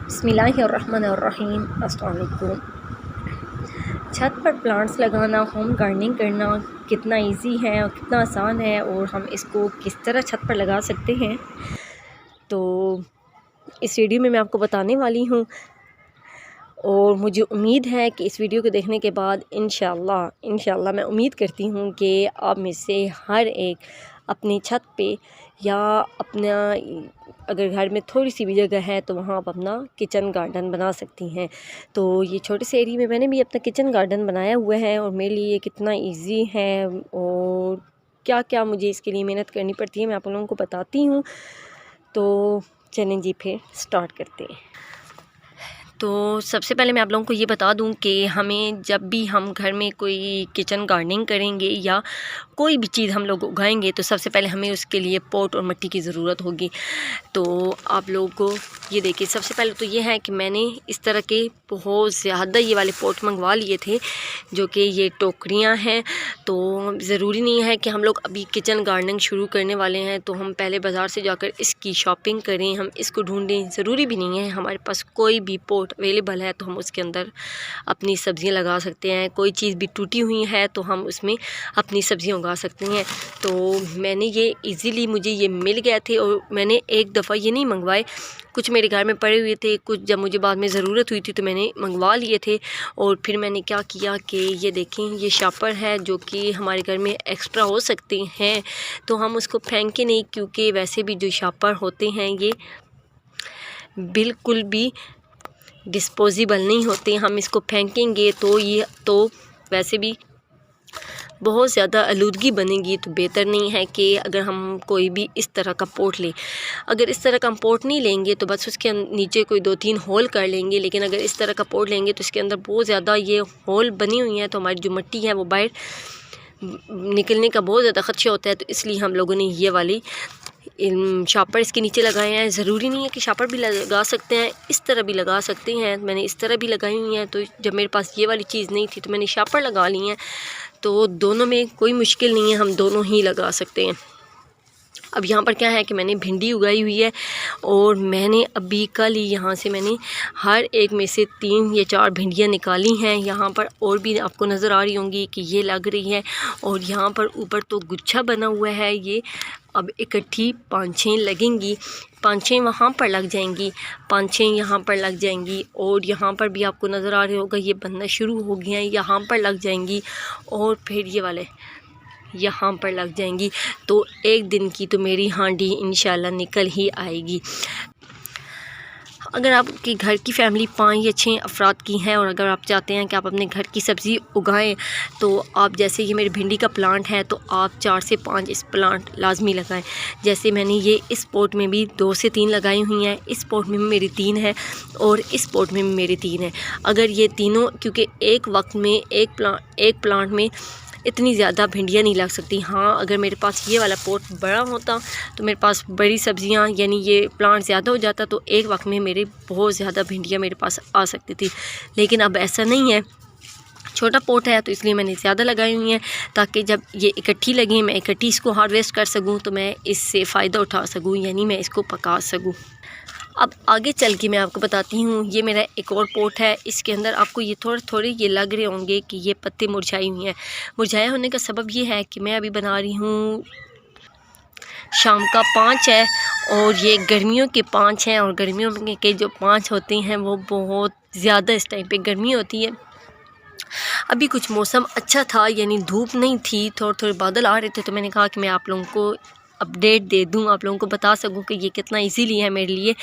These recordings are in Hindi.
बिस्मिल्लाहिर्रहमानिर्रहीम। अस्सलाम वालेकुम। छत पर प्लांट्स लगाना, होम गार्डनिंग करना कितना इजी है और कितना आसान है और हम इसको किस तरह छत पर लगा सकते हैं, तो इस वीडियो में मैं आपको बताने वाली हूँ। और मुझे उम्मीद है कि इस वीडियो को देखने के बाद इंशाल्लाह मैं उम्मीद करती हूँ कि आप में से हर एक अपनी छत पे या अपना, अगर घर में थोड़ी सी भी जगह है तो वहाँ आप अपना किचन गार्डन बना सकती हैं। तो ये छोटे से एरिया में मैंने भी अपना किचन गार्डन बनाया हुआ है और मेरे लिए कितना इजी है और क्या क्या मुझे इसके लिए मेहनत करनी पड़ती है मैं आप लोगों को बताती हूँ। तो चलें जी, फिर स्टार्ट करते हैं। तो सबसे पहले मैं आप लोगों को ये बता दूं कि हमें जब भी हम घर में कोई किचन गार्डनिंग करेंगे या कोई भी चीज़ हम लोग उगाएंगे तो सबसे पहले हमें उसके लिए पॉट और मिट्टी की ज़रूरत होगी। तो आप लोगों को ये देखिए, सबसे पहले तो ये है कि मैंने इस तरह के बहुत ज़्यादा ये वाले पॉट मंगवा लिए थे, जो कि ये टोकरियाँ हैं। तो ज़रूरी नहीं है कि हम लोग अभी किचन गार्डनिंग शुरू करने वाले हैं तो हम पहले बाज़ार से जाकर इसकी शॉपिंग करें, हम इसको ढूंढें। ज़रूरी भी नहीं है, हमारे पास कोई भी पॉट अवेलेबल है तो हम उसके अंदर अपनी सब्ज़ियां लगा सकते हैं। कोई चीज़ भी टूटी हुई है तो हम उसमें अपनी सब्ज़ियां उगा सकते हैं। तो मैंने ये इजीली मुझे ये मिल गए थे और मैंने एक दफ़ा ये नहीं मंगवाए, कुछ मेरे घर में पड़े हुए थे, कुछ जब मुझे बाद में ज़रूरत हुई थी तो मैंने मंगवा लिए थे। और फिर मैंने क्या किया कि ये देखें, ये शापर है जो कि हमारे घर में एक्स्ट्रा हो सकते हैं, तो हम उसको फेंके नहीं, क्योंकि वैसे भी जो शापर होते हैं ये बिल्कुल भी डिस्पोजेबल नहीं होते। हम इसको फेंकेंगे तो ये तो वैसे भी बहुत ज़्यादा आलूदगी बनेगी, तो बेहतर नहीं है कि अगर हम कोई भी इस तरह का पोट लें। अगर इस तरह का हम पोट नहीं लेंगे तो बस उसके नीचे कोई 2-3 होल कर लेंगे, लेकिन अगर इस तरह का पोट लेंगे तो इसके अंदर बहुत ज़्यादा ये होल बनी हुई हैं, तो हमारी जो मिट्टी है वो बाहर निकलने का बहुत ज़्यादा ख़दशा होता है। तो इसलिए हम लोगों ने ये वाली शापर इसके नीचे लगाए हैं। ज़रूरी नहीं है कि शापर भी लगा सकते हैं, इस तरह भी लगा सकते हैं। मैंने इस तरह भी लगाई हुई हैं, तो जब मेरे पास ये वाली चीज़ नहीं थी तो मैंने शापर लगा ली हैं। तो दोनों में कोई मुश्किल नहीं है, हम दोनों ही लगा सकते हैं। अब यहाँ पर क्या है कि मैंने भिंडी उगाई हुई है और मैंने अभी कल ही यहाँ से मैंने हर एक में से 3 या 4 भिंडियाँ निकाली हैं। यहाँ पर और भी आपको नज़र आ रही होंगी कि ये लग रही है, और यहाँ पर ऊपर तो गुच्छा बना हुआ है। ये अब इकट्ठी 5-6 लगेंगी, 5-6 वहाँ पर लग जाएंगी, 5-6 यहाँ पर लग जाएंगी, और यहाँ पर भी आपको नज़र आ रहा होगा ये बनना शुरू हो गया है, यहाँ पर लग जाएंगी, और फिर ये वाले यहाँ पर लग जाएंगी। तो एक दिन की तो मेरी हांडी इंशाल्लाह निकल ही आएगी। अगर आपकी घर की फैमिली 5 या 6 अफराद की हैं और अगर आप चाहते हैं कि आप अपने घर की सब्ज़ी उगाएं, तो आप, जैसे ये मेरी भिंडी का प्लांट है, तो आप 4 से 5 इस प्लांट लाजमी लगाएं। जैसे मैंने ये इस पॉट में भी 2 से 3 लगाई हुई हैं, इस पॉट में भी मेरी 3 है और इस पॉट में भी मेरी 3 है। अगर ये तीनों, क्योंकि एक वक्त में एक प्लांट में इतनी ज़्यादा भिंडियाँ नहीं लग सकती। हाँ, अगर मेरे पास ये वाला पॉट बड़ा होता तो मेरे पास बड़ी सब्ज़ियाँ, यानी ये प्लांट ज़्यादा हो जाता, तो एक वक्त में मेरे बहुत ज़्यादा भिंडियाँ मेरे पास आ सकती थी। लेकिन अब ऐसा नहीं है, छोटा पॉट है तो इसलिए मैंने ज़्यादा लगाई हुई हैं, ताकि जब ये इकट्ठी लगें मैं इकट्ठी इसको हार्वेस्ट कर सकूँ, तो मैं इससे फ़ायदा उठा सकूँ, यानी मैं इसको पका सकूँ। अब आगे चल के मैं आपको बताती हूँ। ये मेरा एक और पॉट है, इसके अंदर आपको ये थोड़े ये लग रहे होंगे कि ये पत्ते मुरझाई हुई हैं। मुरझाया होने का सबब ये है कि मैं अभी बना रही हूँ, शाम का 5 है और ये गर्मियों के 5 हैं, और गर्मियों के जो 5 होते हैं वो बहुत ज़्यादा इस टाइम पे गर्मी होती है। अभी कुछ मौसम अच्छा था, यानी धूप नहीं थी, थोड़े बादल आ रहे थे, तो मैंने कहा कि मैं आप लोगों को अपडेट दे दूं, आप लोगों को बता सकूं कि ये कितना इजीली है मेरे लिए।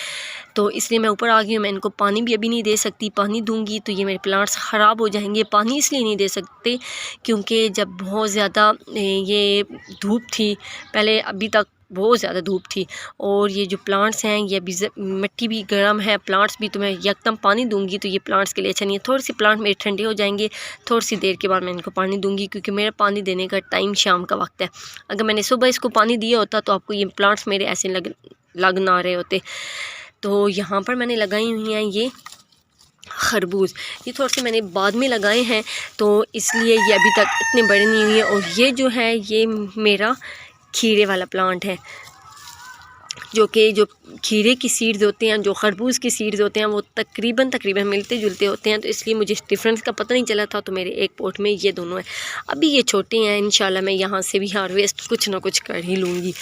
तो इसलिए मैं ऊपर आ गई हूँ। मैं इनको पानी भी अभी नहीं दे सकती, पानी दूंगी तो ये मेरे प्लांट्स ख़राब हो जाएंगे। पानी इसलिए नहीं दे सकते क्योंकि जब बहुत ज़्यादा ये धूप थी पहले, अभी तक बहुत ज़्यादा धूप थी, और ये जो प्लांट्स हैं ये अभी मिट्टी भी गर्म है, प्लांट्स भी, तो मैं यकदम पानी दूंगी तो ये प्लांट्स के लिए अच्छा नहीं है। थोड़े से प्लांट मेरे ठंडे हो जाएंगे, थोड़ी सी देर के बाद मैं इनको पानी दूंगी, क्योंकि मेरा पानी देने का टाइम शाम का वक्त है। अगर मैंने सुबह इसको पानी दिया होता तो आपको ये प्लांट्स मेरे ऐसे लग ना रहे होते। तो यहाँ पर मैंने लगाई हुई हैं ये खरबूज, ये थोड़े से मैंने बाद में लगाए हैं, तो इसलिए ये अभी तक इतने बड़े नहीं हुए। और ये जो है ये मेरा खीरे वाला प्लांट है, जो खीरे की सीड्स होते हैं, जो खरबूज की सीड्स होते हैं, वो तकरीबन मिलते जुलते होते हैं, तो इसलिए मुझे डिफरेंस का पता नहीं चला था। तो मेरे एक पॉट में ये दोनों हैं। अभी ये छोटे हैं, इंशाल्लाह मैं यहाँ से भी हार्वेस्ट कुछ ना कुछ कर ही लूँगी।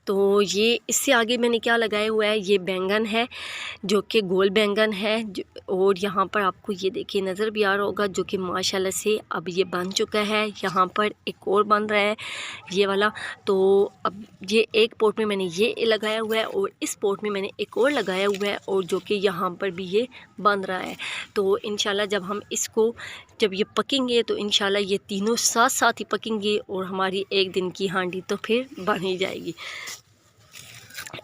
तो ये इससे आगे मैंने क्या लगाया हुआ है, ये बैंगन है जो कि गोल बैंगन है और यहाँ पर आपको ये देखिए नज़र भी आ रहा होगा, जो कि माशाल्लाह से अब ये बन चुका है। यहाँ पर एक और बन रहा है ये वाला। तो अब ये एक पॉट में मैंने ये लगाया हुआ है और इस पॉट में मैंने एक और लगाया हुआ है, और जो कि यहाँ पर भी ये बन रहा है। तो इंशाल्लाह जब ये पकेंगे तो इंशाल्लाह ये तीनों साथ साथ ही पकेंगे और हमारी एक दिन की हांडी तो फिर बन ही जाएगी।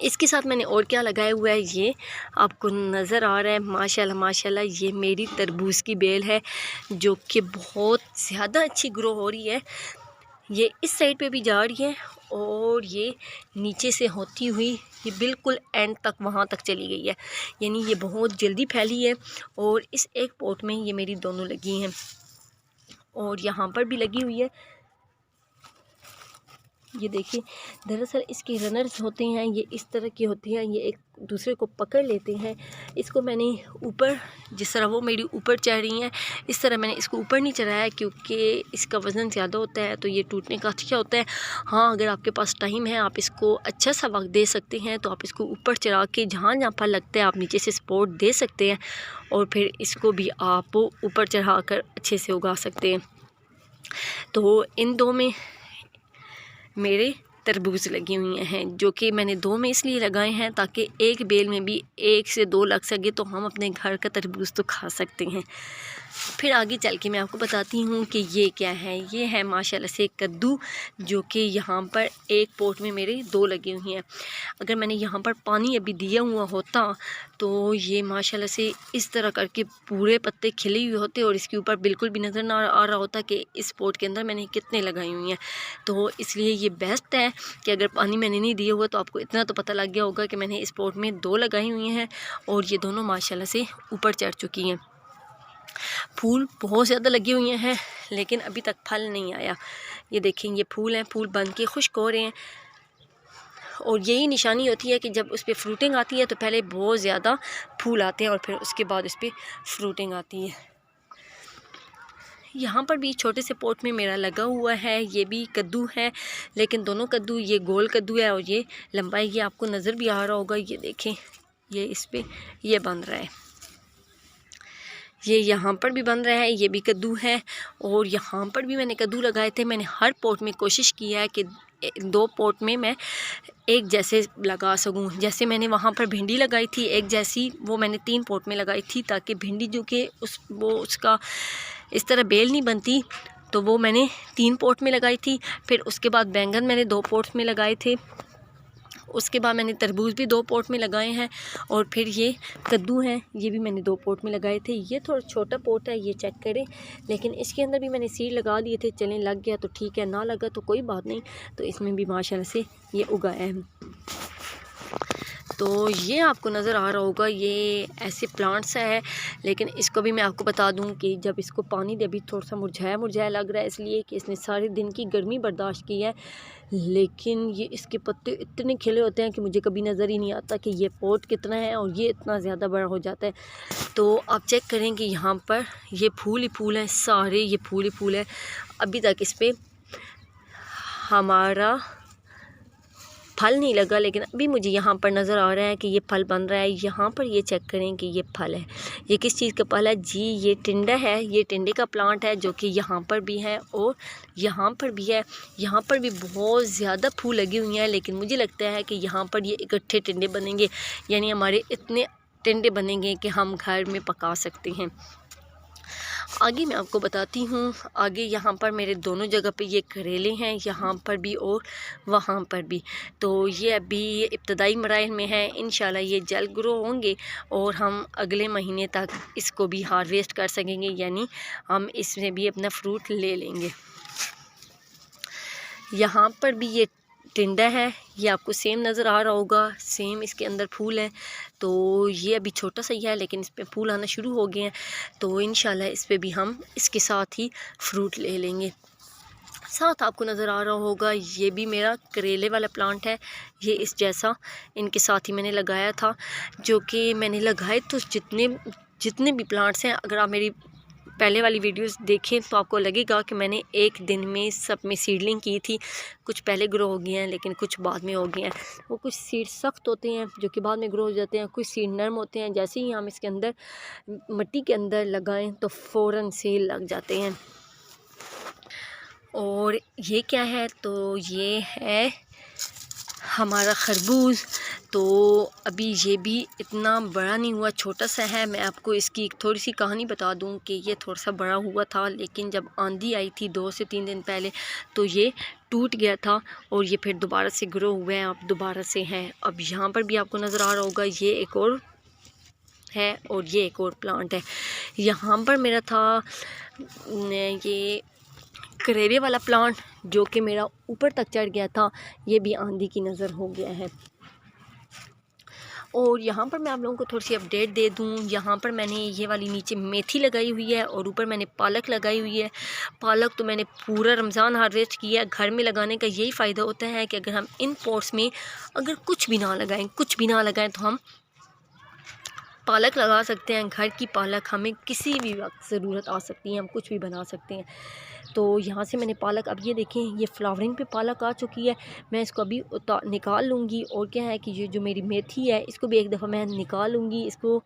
इसके साथ मैंने और क्या लगाया हुआ है, ये आपको नज़र आ रहा है। माशाल्लाह माशाल्लाह ये मेरी तरबूज की बेल है, जो कि बहुत ज़्यादा अच्छी ग्रो हो रही है। ये इस साइड पे भी जा रही है और ये नीचे से होती हुई ये बिल्कुल एंड तक वहाँ तक चली गई है, यानी ये बहुत जल्दी फैली है। और इस एक पॉट में ये मेरी दोनों लगी हैं और यहाँ पर भी लगी हुई है। ये देखिए, दरअसल इसके रनर्स होते हैं, ये इस तरह की होती हैं, ये एक दूसरे को पकड़ लेते हैं। इसको मैंने ऊपर, जिस तरह वो मेरी ऊपर चढ़ रही हैं, इस तरह मैंने इसको ऊपर नहीं चढ़ाया, क्योंकि इसका वज़न ज़्यादा होता है तो ये टूटने का खतरा होता है। हाँ, अगर आपके पास टाइम है, आप इसको अच्छा सा वक्त दे सकते हैं, तो आप इसको ऊपर चढ़ा के जहाँ जहाँ पर लगता है आप नीचे से सपोर्ट दे सकते हैं, और फिर इसको भी आप ऊपर चढ़ा कर अच्छे से उगा सकते हैं। तो इन दो में मेरे तरबूज लगी हुई हैं, जो कि मैंने दो में इसलिए लगाए हैं ताकि एक बेल में भी 1 से 2 लग सके, तो हम अपने घर का तरबूज तो खा सकते हैं। फिर आगे चल के मैं आपको बताती हूँ कि ये क्या है। ये है माशाल्लाह से कद्दू, जो कि यहाँ पर एक पॉट में मेरे 2 लगी हुई हैं। अगर मैंने यहाँ पर पानी अभी दिया हुआ होता तो ये माशाल्लाह से इस तरह करके पूरे पत्ते खिले हुए होते और इसके ऊपर बिल्कुल भी नज़र ना आ रहा होता कि इस पॉट के अंदर मैंने कितने लगाई हुई हैं। तो इसलिए ये बेस्ट है कि अगर पानी मैंने नहीं दिया हुआ तो आपको इतना तो पता लग गया होगा कि मैंने इस पॉट में 2 लगाई हुई हैं और ये दोनों माशाल्लाह से ऊपर चढ़ चुकी हैं। फूल बहुत ज़्यादा लगे हुए हैं, लेकिन अभी तक फल नहीं आया। ये देखें, ये फूल हैं, फूल बन के खुश्क हो रहे हैं, और यही निशानी होती है कि जब उस पर फ्रूटिंग आती है तो पहले बहुत ज़्यादा फूल आते हैं और फिर उसके बाद उस पर फ्रूटिंग आती है। यहाँ पर भी छोटे से पॉट में मेरा लगा हुआ है, ये भी कद्दू है, लेकिन दोनों कद्दू, ये गोल कद्दू है और ये लंबाई, ये आपको नज़र भी आ रहा होगा। ये देखें, ये इस पर ये बन रहा है, ये यहाँ पर भी बन रहा है, ये भी कद्दू है, और यहाँ पर भी मैंने कद्दू लगाए थे। मैंने हर पॉट में कोशिश किया है कि 2 पॉट में मैं एक जैसे लगा सकूं। जैसे मैंने वहाँ पर भिंडी लगाई थी एक जैसी, वो मैंने 3 पॉट में लगाई थी, ताकि भिंडी जो कि उसका इस तरह बेल नहीं बनती, तो वो मैंने 3 पॉट में लगाई थी। फिर उसके बाद बैंगन मैंने 2 पॉट में लगाए थे, उसके बाद मैंने तरबूज भी 2 पॉट में लगाए हैं, और फिर ये कद्दू हैं, ये भी मैंने 2 पॉट में लगाए थे। ये थोड़ा छोटा पॉट है, ये चेक करें, लेकिन इसके अंदर भी मैंने सीड लगा दिए थे। चलें, लग गया तो ठीक है, ना लगा तो कोई बात नहीं। तो इसमें भी माशाल्लाह से ये उगाया है। तो ये आपको नज़र आ रहा होगा, ये ऐसे प्लांट्स है, लेकिन इसको भी मैं आपको बता दूं कि जब इसको पानी दे, अभी थोड़ा सा मुरझाया लग रहा है, इसलिए कि इसने सारे दिन की गर्मी बर्दाश्त की है। लेकिन ये इसके पत्ते इतने खिले होते हैं कि मुझे कभी नज़र ही नहीं आता कि ये पॉट कितना है, और ये इतना ज़्यादा बड़ा हो जाता है। तो आप चेक करें कि यहाँ पर ये फूल ही फूल हैं, सारे ये फूल ही फूल हैं। अभी तक इस पर हमारा फल नहीं लगा, लेकिन अभी मुझे यहाँ पर नज़र आ रहा है कि ये फल बन रहा है। यहाँ पर ये चेक करें कि ये फल है। ये किस चीज़ का फल है जी? ये टिंडा है, ये टिंडे का प्लांट है, जो कि यहाँ पर भी है और यहाँ पर भी है। यहाँ पर भी बहुत ज़्यादा फूल लगी हुई हैं, लेकिन मुझे लगता है कि यहाँ पर ये इकट्ठे टिंडे बनेंगे, यानी हमारे इतने टिंडे बनेंगे कि हम घर में पका सकते हैं। आगे मैं आपको बताती हूँ, आगे यहाँ पर मेरे दोनों जगह पे ये करेले हैं, यहाँ पर भी और वहाँ पर भी। तो ये अभी इब्तदाई मराइल में है, इंशाल्लाह ये जल्द ग्रो होंगे और हम अगले महीने तक इसको भी हार्वेस्ट कर सकेंगे, यानी हम इसमें भी अपना फ्रूट ले लेंगे। यहाँ पर भी ये टिंडा है, ये आपको सेम नज़र आ रहा होगा, सेम इसके अंदर फूल है। तो ये अभी छोटा सा ही है, लेकिन इस पे फूल आना शुरू हो गए हैं, तो इंशाल्लाह इस पे भी हम इसके साथ ही फ्रूट ले लेंगे। साथ आपको नज़र आ रहा होगा ये भी मेरा करेले वाला प्लांट है। ये इस जैसा इनके साथ ही मैंने लगाया था, जो कि मैंने लगाए तो जितने भी प्लांट्स हैं, अगर आप मेरी पहले वाली वीडियोस देखें तो आपको लगेगा कि मैंने एक दिन में सब में सीडलिंग की थी। कुछ पहले ग्रो हो गए हैं लेकिन कुछ बाद में हो गए हैं। वो कुछ सीड सख्त होते हैं जो कि बाद में ग्रो हो जाते हैं, कुछ सीड नरम होते हैं, जैसे ही हम इसके अंदर मिट्टी के अंदर लगाएं तो फ़ौरन से लग जाते हैं। और ये क्या है, तो ये है हमारा खरबूज। तो अभी ये भी इतना बड़ा नहीं हुआ, छोटा सा है। मैं आपको इसकी एक थोड़ी सी कहानी बता दूं कि ये थोड़ा सा बड़ा हुआ था, लेकिन जब आंधी आई थी 2 से 3 दिन पहले तो ये टूट गया था और ये फिर दोबारा से ग्रो हुए हैं, अब दोबारा से हैं। अब यहाँ पर भी आपको नज़र आ रहा होगा ये एक और है और ये एक और प्लांट है। यहाँ पर मेरा था ये करेले वाला प्लांट जो कि मेरा ऊपर तक चढ़ गया था, ये भी आंधी की नज़र हो गया है। और यहाँ पर मैं आप लोगों को थोड़ी सी अपडेट दे दूँ, यहाँ पर मैंने ये वाली नीचे मेथी लगाई हुई है और ऊपर मैंने पालक लगाई हुई है। पालक तो मैंने पूरा रमज़ान हार्वेस्ट किया है। घर में लगाने का यही फ़ायदा होता है कि अगर हम इन पॉट्स में अगर कुछ भी ना लगाएं तो हम पालक लगा सकते हैं। घर की पालक हमें किसी भी वक्त ज़रूरत आ सकती है, हम कुछ भी बना सकते हैं। तो यहाँ से मैंने पालक, अब ये देखें ये फ्लावरिंग पे पालक आ चुकी है। मैं इसको अभी निकाल लूँगी। और क्या है कि ये जो मेरी मेथी है इसको भी एक दफ़ा मैं निकाल लूँगी, इसको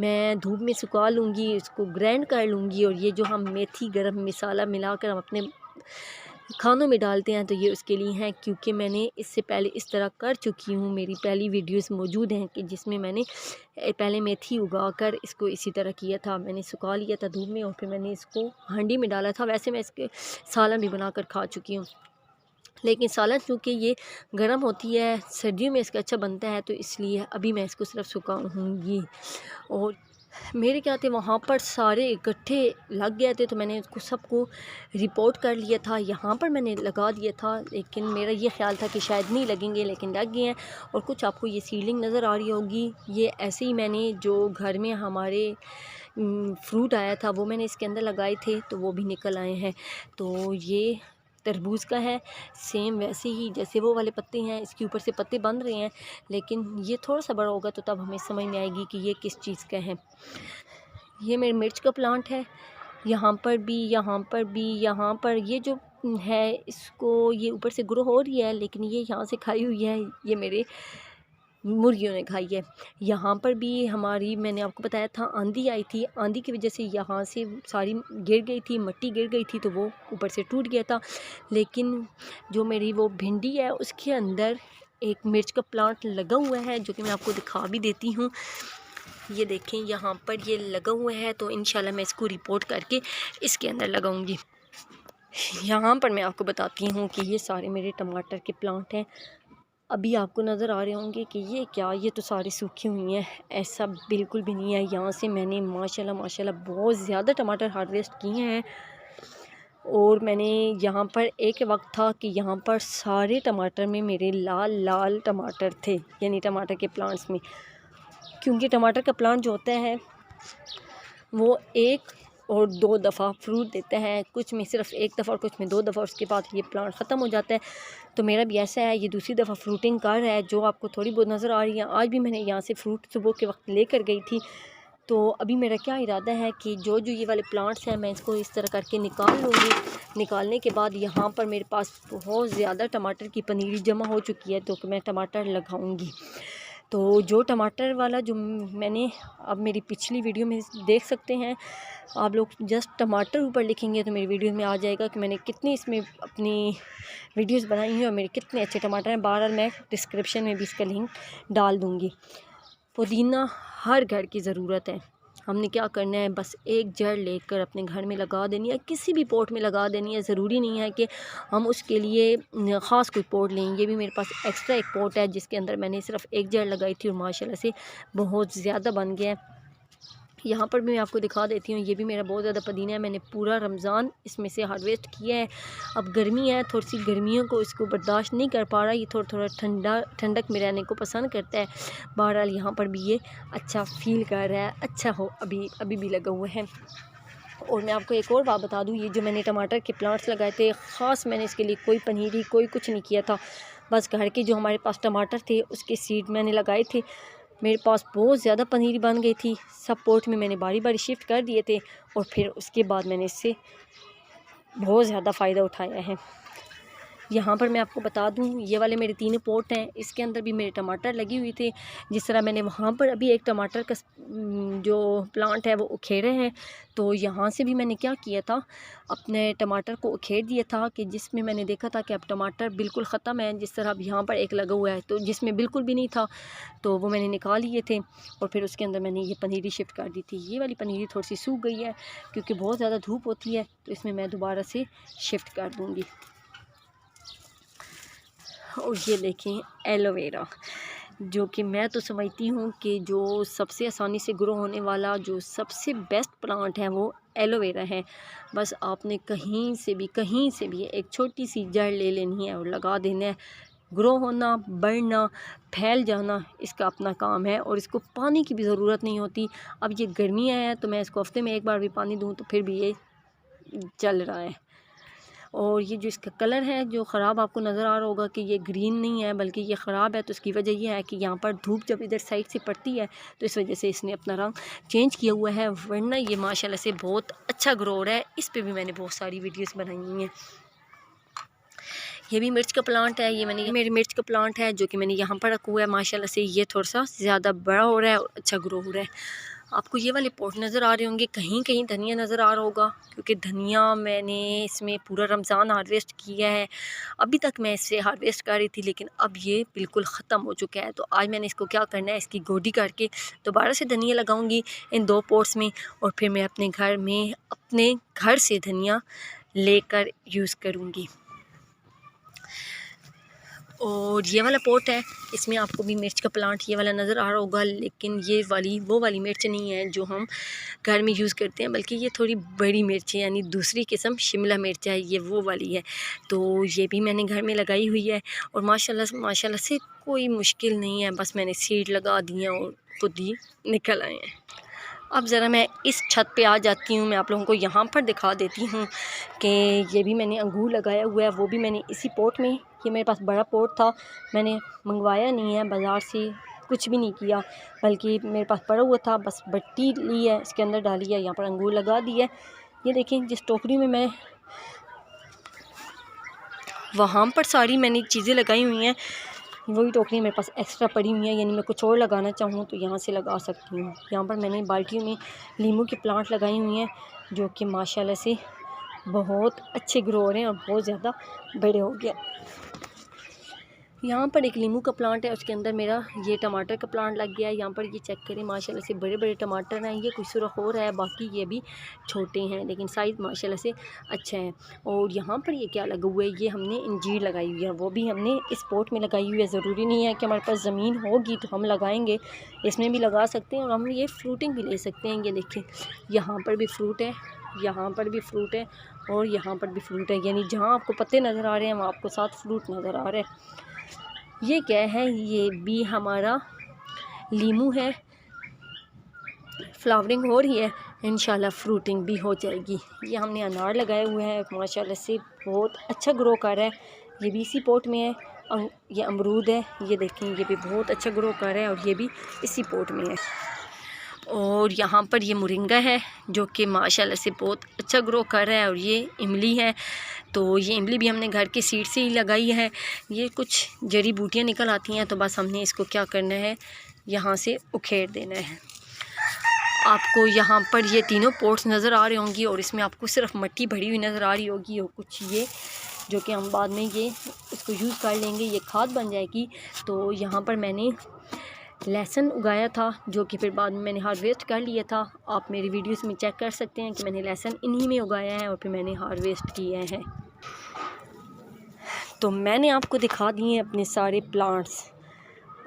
मैं धूप में सुखा लूँगी, इसको ग्राइंड कर लूँगी। और ये जो हम मेथी गरम मसाला मिलाकर हम अपने खानों में डालते हैं तो ये उसके लिए हैं, क्योंकि मैंने इससे पहले इस तरह कर चुकी हूँ। मेरी पहली वीडियोस मौजूद हैं कि जिसमें मैंने पहले मेथी उगाकर इसको इसी तरह किया था। मैंने सुखा लिया था धूप में और फिर मैंने इसको हांडी में डाला था। वैसे मैं इसके सालन भी बनाकर खा चुकी हूँ, लेकिन सालन चूँकि ये गर्म होती है, सर्दियों में इसका अच्छा बनता है, तो इसलिए अभी मैं इसको सिर्फ सुखाऊँगी। और मेरे क्या थे वहाँ पर सारे इकट्ठे लग गए थे तो मैंने उसको सबको रिपोर्ट कर लिया था। यहाँ पर मैंने लगा दिया था, लेकिन मेरा ये ख्याल था कि शायद नहीं लगेंगे, लेकिन लग गए हैं। और कुछ आपको ये सीडलिंग नज़र आ रही होगी, ये ऐसे ही मैंने जो घर में हमारे फ्रूट आया था वो मैंने इसके अंदर लगाए थे तो वो भी निकल आए हैं। तो ये तरबूज का है, सेम वैसे ही जैसे वो वाले पत्ते हैं, इसके ऊपर से पत्ते बन रहे हैं, लेकिन ये थोड़ा सा बड़ा होगा तो तब हमें समझ में आएगी कि ये किस चीज़ का है। ये मेरे मिर्च का प्लांट है, यहाँ पर भी यहाँ पर ये जो है इसको ये ऊपर से ग्रो हो रही है, लेकिन ये यहाँ से खाई हुई है, ये मेरे मुर्गियों ने खाई है। यहाँ पर भी हमारी, मैंने आपको बताया था आंधी आई थी, आंधी की वजह से यहाँ से सारी गिर गई थी, मिट्टी गिर गई थी तो वो ऊपर से टूट गया था। लेकिन जो मेरी वो भिंडी है उसके अंदर एक मिर्च का प्लांट लगा हुआ है, जो कि मैं आपको दिखा भी देती हूँ। ये देखें यहाँ पर ये लगा हुआ है, तो इंशाल्लाह मैं इसको रिपोर्ट करके इसके अंदर लगाऊंगी। यहाँ पर मैं आपको बताती हूँ कि ये सारे मेरे टमाटर के प्लांट हैं। अभी आपको नज़र आ रहे होंगे कि ये क्या, ये तो सारी सूखी हुई हैं, ऐसा बिल्कुल भी नहीं है। यहाँ से मैंने माशाल्लाह बहुत ज़्यादा टमाटर हार्वेस्ट किए हैं। और मैंने यहाँ पर एक वक्त था कि यहाँ पर सारे टमाटर में मेरे लाल लाल टमाटर थे, यानी टमाटर के प्लांट्स में, क्योंकि टमाटर का प्लांट जो होता है वो 1 और 2 दफ़ा फ्रूट देता है, कुछ में सिर्फ 1 दफ़ा और कुछ में 2 दफ़ा, उसके बाद ये प्लांट ख़त्म हो जाता है। तो मेरा भी ऐसा है, ये दूसरी दफ़ा फ्रूटिंग कर रहा है, जो आपको थोड़ी बहुत नज़र आ रही है। आज भी मैंने यहाँ से फ्रूट सुबह के वक्त लेकर गई थी। तो अभी मेरा क्या इरादा है कि जो ये वाले प्लांट्स हैं मैं इसको इस तरह करके निकाल लूँगी। निकालने के बाद यहाँ पर मेरे पास बहुत ज़्यादा टमाटर की पनीरी जमा हो चुकी है, तो मैं टमाटर लगाऊँगी। तो जो टमाटर वाला जो मैंने, अब मेरी पिछली वीडियो में देख सकते हैं आप लोग, जस्ट टमाटर ऊपर लिखेंगे तो मेरी वीडियो में आ जाएगा कि मैंने कितनी इसमें अपनी वीडियोस बनाई हैं और मेरे कितने अच्छे टमाटर हैं। बहरहाल मैं डिस्क्रिप्शन में भी इसका लिंक डाल दूँगी। पुदीना हर घर की ज़रूरत है। हमने क्या करना है, बस एक जड़ लेकर अपने घर में लगा देनी है, किसी भी पॉट में लगा देनी है। ज़रूरी नहीं है कि हम उसके लिए ख़ास कोई पॉट लें। ये भी मेरे पास एक्स्ट्रा एक पॉट है जिसके अंदर मैंने सिर्फ एक जड़ लगाई थी और माशाल्लाह से बहुत ज़्यादा बन गया है। यहाँ पर भी मैं आपको दिखा देती हूँ, ये भी मेरा बहुत ज़्यादा पुदीना है। मैंने पूरा रमज़ान इसमें से हार्वेस्ट किया है। अब गर्मी है, थोड़ी सी गर्मियों को इसको बर्दाश्त नहीं कर पा रहा, ये थोड़ा ठंडक में रहने को पसंद करता है। बहरहाल यहाँ पर भी ये अच्छा फील कर रहा है, अच्छा हो अभी भी लगा हुआ है। और मैं आपको एक और बात बता दूं, ये जो मैंने टमाटर के प्लांट्स लगाए थे, ख़ास मैंने इसके लिए कोई पनीरी कोई कुछ नहीं किया था। बस घर के जो हमारे पास टमाटर थे उसके सीड मैंने लगाए थे। मेरे पास बहुत ज़्यादा पनीरी बन गई थी। सब पॉट में मैंने बारी बारी शिफ्ट कर दिए थे और फिर उसके बाद मैंने इससे बहुत ज़्यादा फ़ायदा उठाया है। यहाँ पर मैं आपको बता दूँ, ये वाले मेरे 3 पॉट हैं, इसके अंदर भी मेरे टमाटर लगे हुए थे। जिस तरह मैंने वहाँ पर अभी एक टमाटर का जो प्लांट है वो उखेड़े हैं, तो यहाँ से भी मैंने क्या किया था, अपने टमाटर को उखेड़ दिया था कि जिसमें मैंने देखा था कि अब टमाटर बिल्कुल ख़त्म है। जिस तरह अब यहाँ पर एक लगा हुआ है तो जिसमें बिल्कुल भी नहीं था, तो वो मैंने निकाल लिए थे और फिर उसके अंदर मैंने ये पनीरी शिफ्ट कर दी थी। ये वाली पनीरी थोड़ी सी सूख गई है क्योंकि बहुत ज़्यादा धूप होती है, तो इसमें मैं दोबारा से शिफ्ट कर दूँगी। और ये देखें एलोवेरा, जो कि मैं तो समझती हूँ कि जो सबसे आसानी से ग्रो होने वाला जो सबसे बेस्ट प्लांट है वो एलोवेरा है। बस आपने कहीं से भी एक छोटी सी जड़ ले लेनी है और लगा देना है। ग्रो होना, बढ़ना, फैल जाना इसका अपना काम है और इसको पानी की भी ज़रूरत नहीं होती। अब ये गर्मियाँ हैं तो मैं इसको हफ्ते में एक बार भी पानी दूँ तो फिर भी ये चल रहा है। और ये जो इसका कलर है जो ख़राब आपको नज़र आ रहा होगा कि ये ग्रीन नहीं है बल्कि ये ख़राब है, तो इसकी वजह ये है कि यहाँ पर धूप जब इधर साइड से पड़ती है तो इस वजह से इसने अपना रंग चेंज किया हुआ है, वरना ये माशाल्लाह से बहुत अच्छा ग्रो हो रहा है। इस पे भी मैंने बहुत सारी वीडियोस बनाई हुई हैं। ये भी मिर्च का प्लांट है, ये मेरी मिर्च का प्लांट है जो कि मैंने यहाँ पर रखा हुआ है। माशाल्लाह से ये थोड़ा सा ज़्यादा बड़ा हो रहा है और अच्छा ग्रो हो रहा है। आपको ये वाले पॉट नज़र आ रहे होंगे, कहीं कहीं धनिया नज़र आ रहा होगा क्योंकि धनिया मैंने इसमें पूरा रमज़ान हार्वेस्ट किया है। अभी तक मैं इससे हार्वेस्ट कर रही थी लेकिन अब ये बिल्कुल ख़त्म हो चुका है, तो आज मैंने इसको क्या करना है, इसकी गोडी करके दोबारा से धनिया लगाऊंगी इन 2 पॉट्स में और फिर मैं अपने घर से धनिया लेकर यूज़ करूँगी। और ये वाला पॉट है, इसमें आपको भी मिर्च का प्लांट ये वाला नज़र आ रहा होगा, लेकिन ये वाली वो वाली मिर्च नहीं है जो हम घर में यूज़ करते हैं, बल्कि ये थोड़ी बड़ी मिर्च है, यानी दूसरी किस्म शिमला मिर्च है, ये वो वाली है। तो ये भी मैंने घर में लगाई हुई है और माशाल्लाह से कोई मुश्किल नहीं है, बस मैंने सीड लगा दी है और खुद ही निकल आए हैं। अब ज़रा मैं इस छत पे आ जाती हूँ, मैं आप लोगों को यहाँ पर दिखा देती हूँ कि ये भी मैंने अंगूर लगाया हुआ है, वो भी मैंने इसी पॉट में, ये मेरे पास बड़ा पॉट था, मैंने मंगवाया नहीं है बाज़ार से, कुछ भी नहीं किया, बल्कि मेरे पास पड़ा हुआ था, बस मिट्टी ली है, इसके अंदर डाली है, यहाँ पर अंगूर लगा दी है। ये देखें जिस टोकरी में मैं वहाँ पर सारी मैंने चीज़ें लगाई हुई हैं, वही टोकरी मेरे पास एक्स्ट्रा पड़ी हुई है, यानी मैं कुछ और लगाना चाहूँ तो यहाँ से लगा सकती हूँ। यहाँ पर मैंने बाल्टियों में नींबू के प्लांट लगाई हुई हैं जो कि माशाल्लाह से बहुत अच्छे ग्रो हो रहे हैं और बहुत ज़्यादा बड़े हो गए। यहाँ पर एक नींबू का प्लांट है, उसके अंदर मेरा ये टमाटर का प्लांट लग गया है। यहाँ पर ये चेक करें, माशाल्लाह से बड़े बड़े टमाटर हैं। ये कुछ सुरख हो रहा है, बाकी ये भी छोटे हैं लेकिन साइज़ माशाल्लाह से अच्छा है। और यहाँ पर ये क्या लगा हुआ है, ये हमने इंजीर लगाई हुई है, वो भी हमने इस पॉट में लगाई हुई है। ज़रूरी नहीं है कि हमारे पास ज़मीन होगी तो हम लगाएँगे, इसमें भी लगा सकते हैं और हम ये फ्रूटिंग भी ले सकते हैं। ये देखें यहाँ पर भी फ्रूट है, यहाँ पर भी फ्रूट है और यहाँ पर भी फ्रूट है, यानी जहाँ आपको पत्ते नज़र आ रहे हैं वहाँ आपको साथ फ्रूट नज़र आ रहे हैं। ये क्या है, ये भी हमारा लीमू है, फ्लावरिंग हो रही है, इंशाल्लाह फ्रूटिंग भी हो जाएगी। ये हमने अनार लगाए हुए हैं, माशाल्लाह से बहुत अच्छा ग्रो कर रहा है, ये भी इसी पॉट में है। ये अमरूद है, ये देखें ये भी बहुत अच्छा ग्रो कर रहा है और ये भी इसी पॉट में है। और यहाँ पर ये मोरिंगा है जो कि माशाल्लाह से बहुत अच्छा ग्रो कर रहा है और ये इमली है, तो ये इमली भी हमने घर के सीड से ही लगाई है। ये कुछ जड़ी बूटियाँ निकल आती हैं तो बस हमने इसको क्या करना है, यहाँ से उखेड़ देना है। आपको यहाँ पर ये तीनों पॉट्स नज़र आ रहे होंगी और इसमें आपको सिर्फ मिट्टी भरी हुई नज़र आ रही होगी और कुछ ये जो कि हम बाद में ये इसको यूज़ कर लेंगे, ये खाद बन जाएगी। तो यहाँ पर मैंने लहसुन उगाया था जो कि फिर बाद में मैंने हार्वेस्ट कर लिया था। आप मेरी वीडियोस में चेक कर सकते हैं कि मैंने लहसुन इन्हीं में उगाया है और फिर मैंने हार्वेस्ट किया है। तो मैंने आपको दिखा दिए हैं अपने सारे प्लांट्स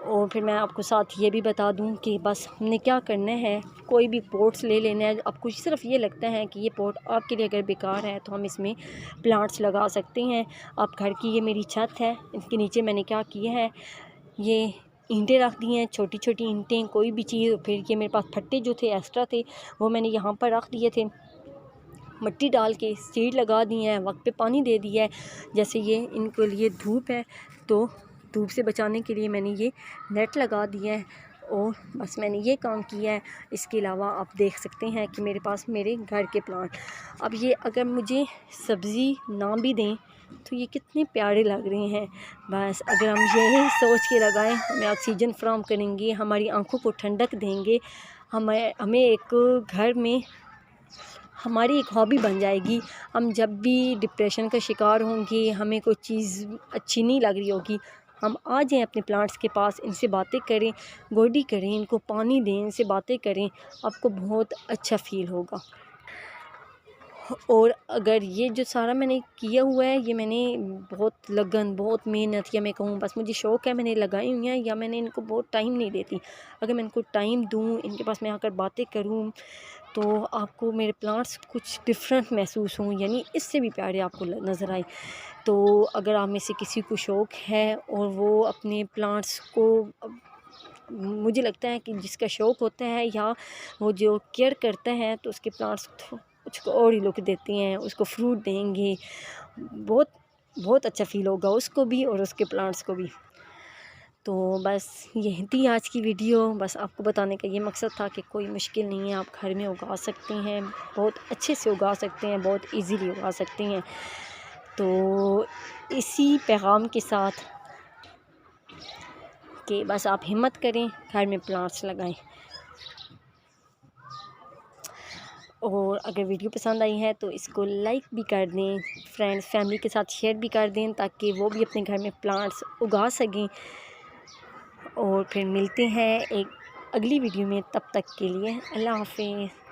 और फिर मैं आपको साथ ये भी बता दूं कि बस हमने क्या करना है, कोई भी पॉट्स ले लेना है। आपको सिर्फ ये लगता है कि ये पॉट आपके लिए अगर बेकार है तो हम इसमें प्लांट्स लगा सकते हैं। आप घर की, ये मेरी छत है, इसके नीचे मैंने क्या किया है, ये ईंटें रख दी हैं, छोटी छोटी ईंटें, कोई भी चीज़। फिर ये मेरे पास फट्टे जो थे एक्स्ट्रा थे वो मैंने यहाँ पर रख दिए थे मिट्टी डाल के सीड लगा दी है, वक्त पे पानी दे दिया है। जैसे ये इनके लिए धूप है तो धूप से बचाने के लिए मैंने ये नेट लगा दिया है और बस मैंने ये काम किया है। इसके अलावा आप देख सकते हैं कि मेरे पास मेरे घर के प्लांट, अब ये अगर मुझे सब्ज़ी ना भी दें तो ये कितने प्यारे लग रहे हैं। बस अगर हम यही सोच के लगाएं, हमें ऑक्सीजन फ्राहम करेंगे, हमारी आंखों को ठंडक देंगे, हमें एक घर में हमारी एक हॉबी बन जाएगी। हम जब भी डिप्रेशन का शिकार होंगे, हमें कोई चीज़ अच्छी नहीं लग रही होगी, हम आ जाएं अपने प्लांट्स के पास, इनसे बातें करें, गोडी करें, इनको पानी दें, इनसे बातें करें, आपको बहुत अच्छा फ़ील होगा। और अगर ये जो सारा मैंने किया हुआ है, ये मैंने बहुत लगन, बहुत मेहनत, या मैं कहूँ बस मुझे शौक़ है, मैंने लगाई हुई हैं, या मैंने इनको बहुत टाइम नहीं देती। अगर मैं इनको टाइम दूँ, इनके पास मैं आकर बातें करूँ, तो आपको मेरे प्लांट्स कुछ डिफरेंट महसूस हों, यानी इससे भी प्यारे आपको नज़र आए। तो अगर आप में से किसी को शौक़ है और वो अपने प्लांट्स को, मुझे लगता है कि जिसका शौक़ होता है या वो जो केयर करता है, तो उसके प्लांट्स उसको और ही लुक देती हैं, उसको फ्रूट देंगे, बहुत बहुत अच्छा फ़ील होगा उसको भी और उसके प्लांट्स को भी। तो बस यही थी आज की वीडियो। बस आपको बताने का ये मकसद था कि कोई मुश्किल नहीं है, आप घर में उगा सकते हैं, बहुत अच्छे से उगा सकते हैं, बहुत इजीली उगा सकते हैं। तो इसी पैगाम के साथ कि बस आप हिम्मत करें, घर में प्लांट्स लगाएं। और अगर वीडियो पसंद आई है तो इसको लाइक भी कर दें, फ्रेंड्स फैमिली के साथ शेयर भी कर दें, ताकि वो भी अपने घर में प्लांट्स उगा सकें। और फिर मिलते हैं एक अगली वीडियो में, तब तक के लिए अल्लाह हाफ़िज़।